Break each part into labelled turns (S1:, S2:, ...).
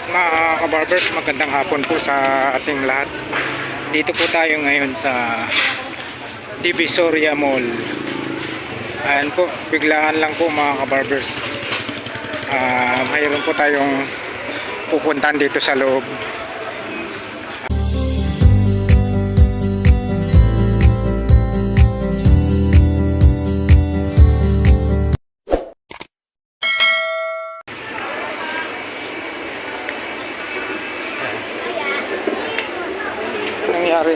S1: Alright mga kabarbers, magandang hapon po sa ating lahat. Dito po tayo ngayon sa Divisoria Mall. Ayan po, biglaan lang po mga kabarbers. Mayroon po tayong pupuntahan dito sa loob. Nangyari.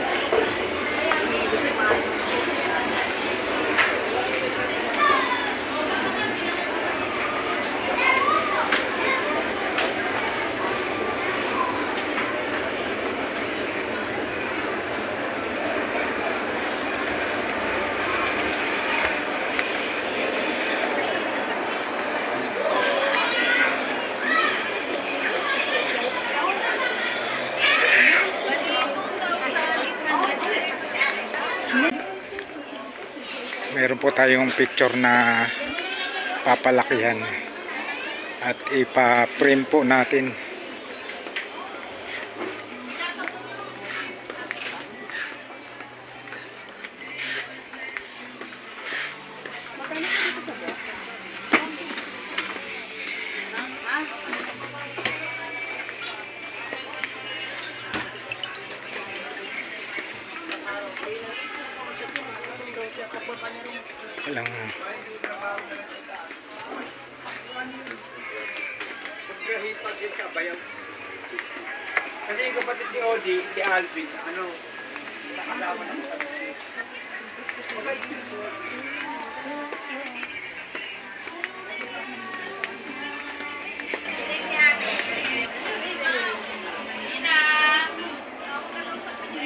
S1: Meron po tayong picture na papalakihan at ipa-print po natin. Lang
S2: kasi yung kapatid ni Odi, si Alvin, ano, nakasama ng kapatid.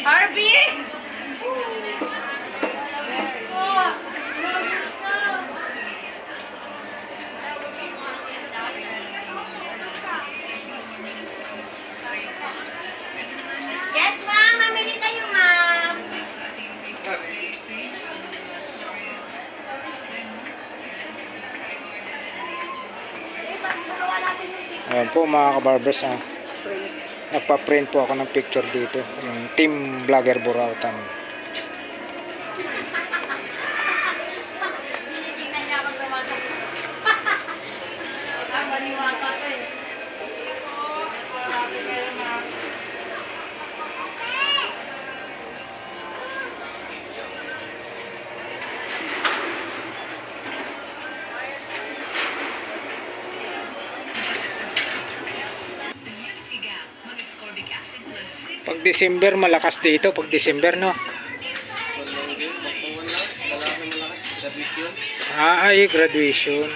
S3: Harvey! Yes, ma'am. Mamili kayo, ma'am.
S1: ayan po mga kabarbers, nagpa-print po ako ng picture dito, yung Team Vlogger Burautan.
S3: Tinitingnan niya ako gawa sa... Ang maniwaka ko eh.
S1: Pag December malakas dito, pag December no. Ay graduation.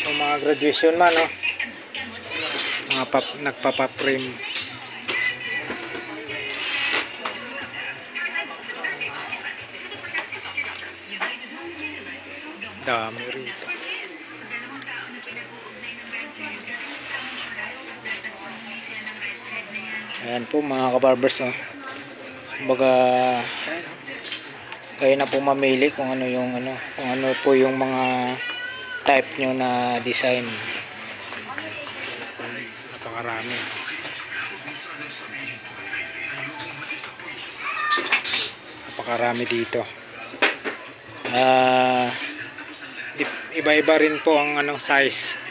S1: Yung mga graduation man no. Mga nagpapa-print. Dami rito. Ayan po mga kabarbers, kumbaga kayo na po mamili kung ano yung kung ano po yung mga type nyo na design. Napakarami. Napakarami dito. Iba-iba rin po ang size.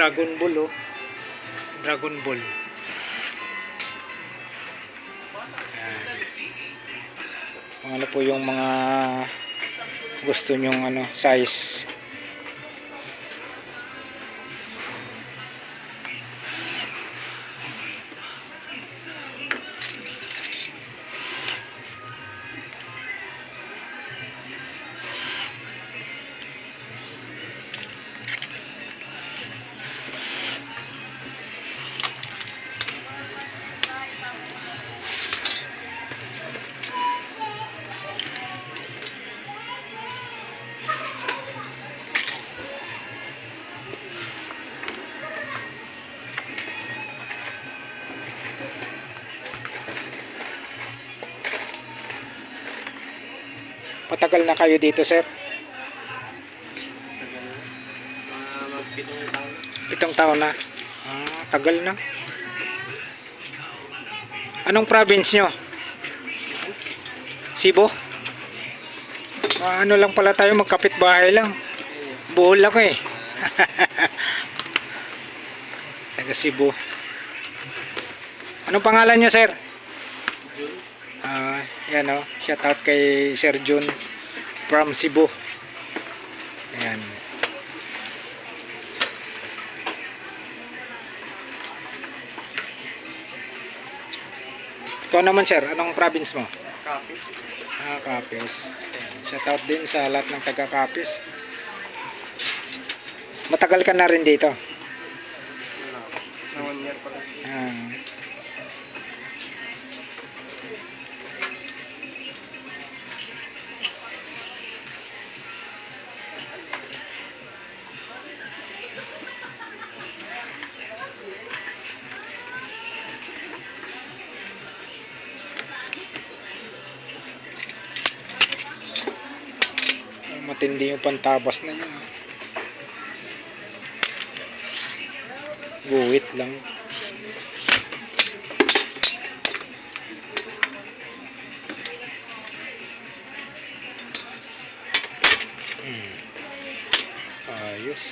S1: Dragon Ball, Dragon Ball. Ayan. Kung ano po yung mga gusto nyong size. Matagal na kayo dito, sir?
S2: Magpitong taon.
S1: 7 taon na. Tagal na. Anong province nyo? Cebu? Ano lang pala tayo, magkapit bahay lang. Bohol ako eh. Taga Cebu. Anong pangalan nyo, sir? Yan o. Shout out kay Sir Jun from Cebu. Ayan. Ikaw naman, sir. Anong province mo?
S2: Kapis.
S1: Capiz. Shout out din sa lahat ng taga Capiz. Matagal ka na rin dito.
S2: Sa 1 year pa lang.
S1: Matindi yung pantabas na yun. Guwit lang. Ayos.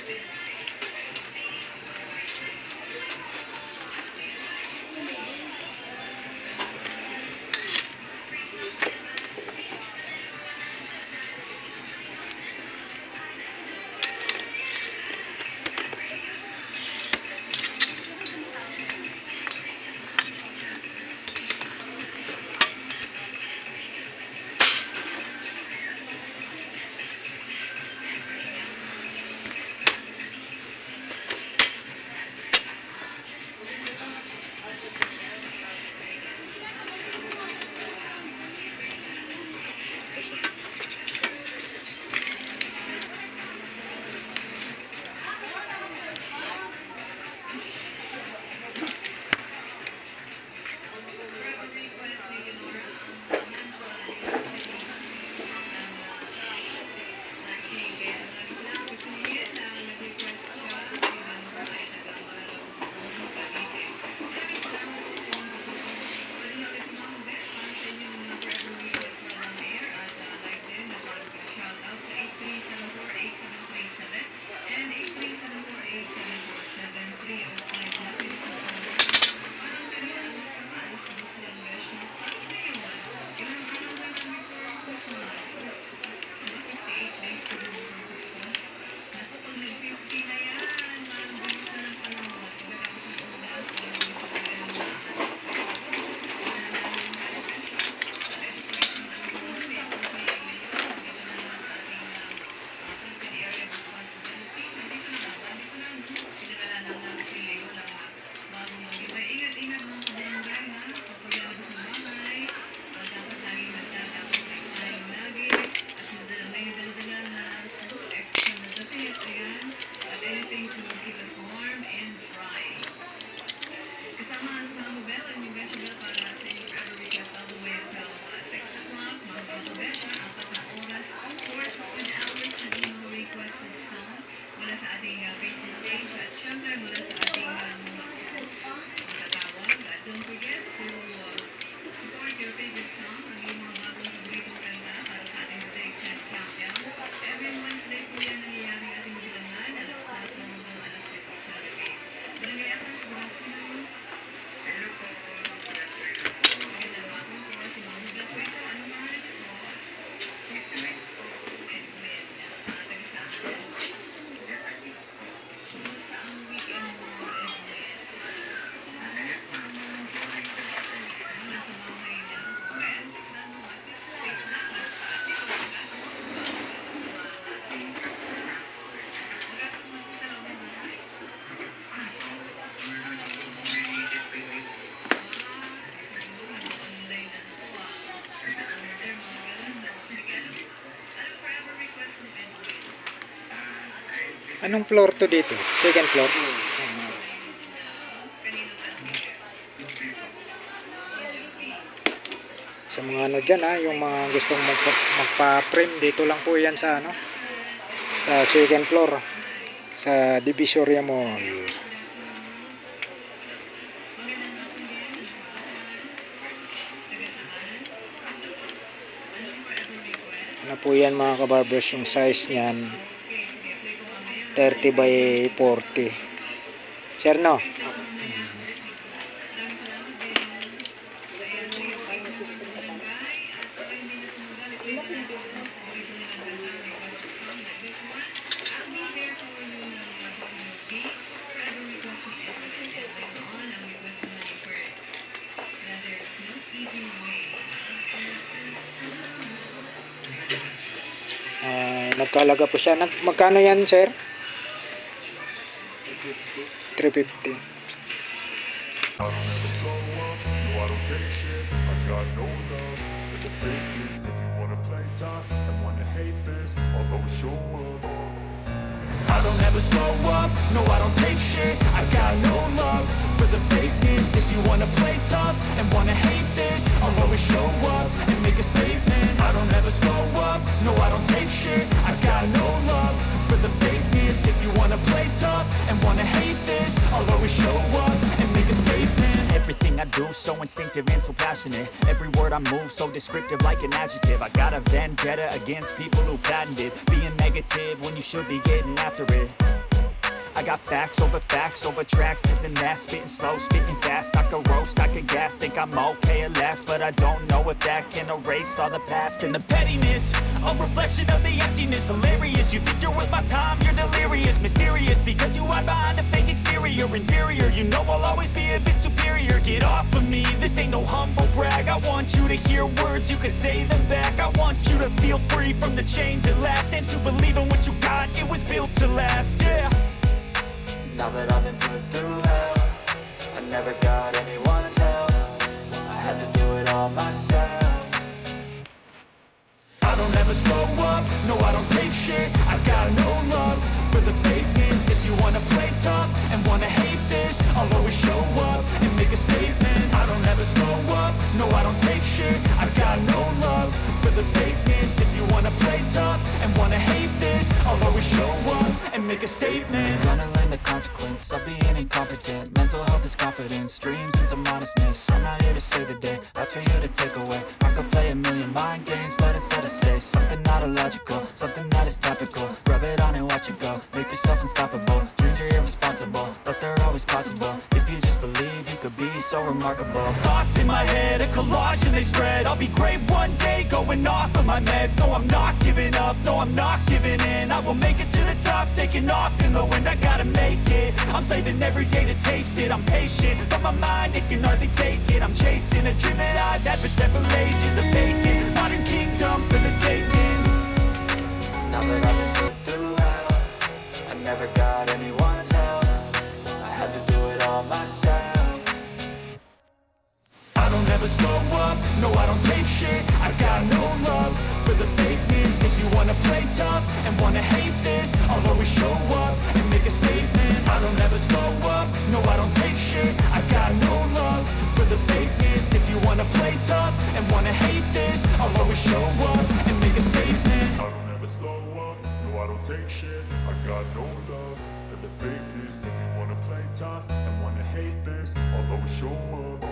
S1: Anong floor to dito? Second floor? Sa mga ano dyan ha, yung mga gustong magpa-frame, dito lang po yan sa ano, sa second floor, sa Divisoria Mall. Ano po yan mga kabarbers, yung size nyan 30 by 40. Sir no? Nagkalaga po siya. Magkano yan, sir? 350.
S4: I don't ever slow up, no I don't take shit. I got no love for the fakeness. If you wanna play tough and wanna hate this, I'll always show up. I don't ever slow up, no I don't take shit. I got no love for the fakeness. If you wanna play tough and wanna hate this, I'll always show up and make a statement. I don't ever slow up, no I don't take shit. I got no love for the fakeness. If you wanna play tough and wanna hate this, I'll always show up and make a statement.
S5: Everything I do so instinctive and so passionate. Every word I move so descriptive like an adjective. I got a vendetta against people who patented being negative when you should be getting after it. I got facts over tracks, this and that. Spitting slow, spitting fast. I could roast, I could gas. Think I'm okay at last, but I don't know if that can erase all the past. And the pettiness, a reflection of the emptiness. Hilarious, you think you're worth my time, you're delirious. Mysterious, because you hide behind a fake exterior. Inferior, you know I'll always be a bit superior. Get off of me, this ain't no humble brag. I want you to hear words, you can say them back. I want you to feel free from the chains at last, and to believe in what you got, it was built to last, yeah.
S6: Now that I've been put through hell, I never got anyone's help. I had to do it all myself.
S4: I don't ever slow up, no I don't take shit. I got no love for the fakeness. If you wanna play tough and wanna hate this, I'll always show up and make a statement. I don't ever slow up, no I don't take shit. I got no love for the fakeness. If you wanna play tough and wanna hate this, I'll always show up and make a statement.
S6: Gonna learn the consequence of being incompetent. Mental health is confidence, dreams and some modestness. I'm not here to save the day, that's for you to take away. I could play a million mind games, but instead I say something not illogical, something that is topical. Rub it on and watch it go, make yourself unstoppable. Dreams are irresponsible, but they're always possible. If you just believe, you could be so remarkable.
S5: Thoughts in my head, a collage and they spread. I'll be great one day, going off of my meds. No, I'm not giving up, no, I'm not giving in. I will make it to the top, taking off in the wind. I gotta make it, I'm saving every day to taste it. I'm patient, but my mind, it can hardly take it. I'm chasing a dream that I've had for several ages. A vacant, modern kingdom for the taking.
S6: Now that I've been put through hell, I never got anyone's help. I had to do it all myself.
S4: I don't ever slow up, no I don't take shit. I got no love for the fakeness. If you wanna play tough and wanna hate this, I'll always show up and make a statement. I don't ever slow up, no I don't take shit. I got no love for the fakeness. If you wanna play tough and wanna hate this, I'll always show up and make a statement. I don't ever slow up, no I don't take shit. I got no love for the fakeness. If you wanna play tough and wanna hate this, I'll always show up.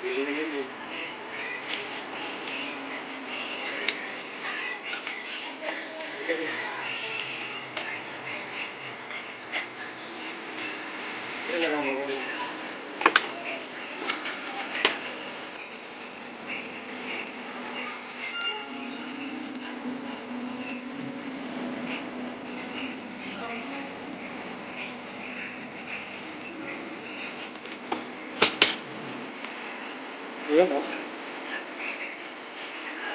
S2: Bili na yun eh. Yan na lang mo.
S1: Yun o.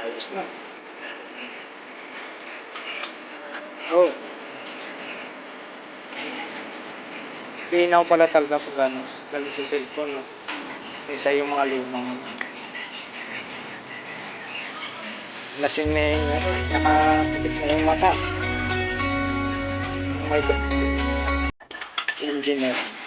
S1: Ayos na. Oh. Pinaw pala talaga pag ano, lalo sa cellphone, no? Isa yung mga lumang lasing na yung nakapikit na yung mata. Oh my God. Engineer.